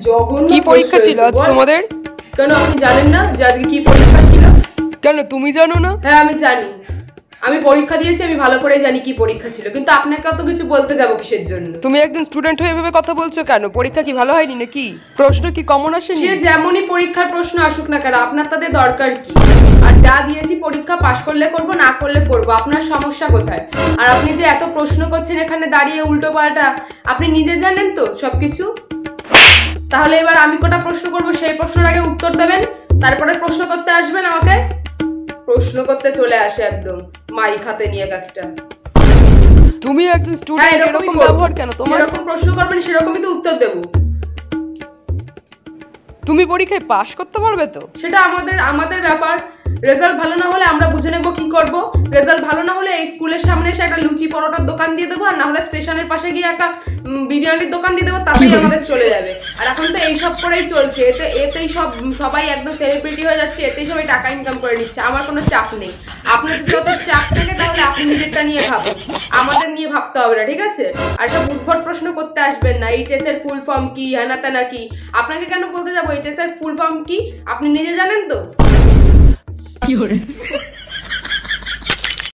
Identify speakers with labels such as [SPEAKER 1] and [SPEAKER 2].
[SPEAKER 1] জঘন্য
[SPEAKER 2] কি পরীক্ষা ছিল আজ তোমাদের?
[SPEAKER 1] কেন আপনি জানেন না যে আজকে কি পরীক্ষা ছিল?
[SPEAKER 2] কেন তুমি জানো না?
[SPEAKER 1] হ্যাঁ আমি জানি, আমি পরীক্ষা দিয়েছি, আমি ভালো করে জানি কি পরীক্ষা ছিল, কিন্তু আপনাকে অত কিছু বলতে যাব কিসের জন্য?
[SPEAKER 2] তুমি একজন স্টুডেন্ট হয়ে এভাবে কথা বলছো কেন? পরীক্ষা কি ভালো হয়নি নাকি? প্রশ্ন কি কমন আসেনি?
[SPEAKER 1] সে যেমনই পরীক্ষার প্রশ্ন আসুক না কেন, আপনার তাদের দরকার কি? আর যা দিয়েছি পরীক্ষা পাশ করলে করব, না করলে করব, আপনার সমস্যা কোথায়? আর আপনি যে এত প্রশ্ন করছেন এখানে দাঁড়িয়ে উল্টো পাল্টা, আপনি নিজে জানেন তো সবকিছু? তাহলে এবার আমি কটা প্রশ্ন করব, সেই প্রশ্নের আগে উত্তর দেবেন, তারপরে প্রশ্ন করতে আসবেন আমাকে। প্রশ্ন করতে চলে আসে একদম মাইক হাতে নিয়ে একটা।
[SPEAKER 2] তুমি একজন স্টুডেন্ট, এরকম ব্যবহার কেন তোমার?
[SPEAKER 1] যেরকম প্রশ্ন করবেন সেরকমই তো উত্তর দেব।
[SPEAKER 2] তুমি পরীক্ষায় পাশ করতে পারবে তো?
[SPEAKER 1] সেটা আমাদের ব্যাপার। রেজাল্ট ভালো না হলে আমরা বুঝে নেব কি করব। রেজাল্ট ভালো না হলে এই স্কুলের সামনে এসে একটা লুচি পরোটার দোকান দিয়ে দেবো, আর না হলে স্টেশনের পাশে গিয়ে একটা বিরিয়ানির দোকান দিয়ে দেবো, তাতেই আমাদের চলে যাবে। আর এখন তো এইসব করেই চলছে, এতেই সবাই একদম সেলিব্রিটি হয়ে যাচ্ছে, এতেই সবাই টাকা ইনকাম করে নিচ্ছে। আমার কোনো চাপ নেই। আপনার যদি যত চাপ থাকে তাহলে আপনি নিজেরটা নিয়ে ভাবুন, আমাদের নিয়ে ভাবতে হবে না, ঠিক আছে? আর সব উদ্ভট প্রশ্ন করতে আসবেন না। এইচএস এর ফুল ফর্ম কি, হ্যানা ত্যানা কি। আপনাকে কেন বলতে যাবো এইচএস এর ফুল ফর্ম কি? আপনি নিজে জানেন তো?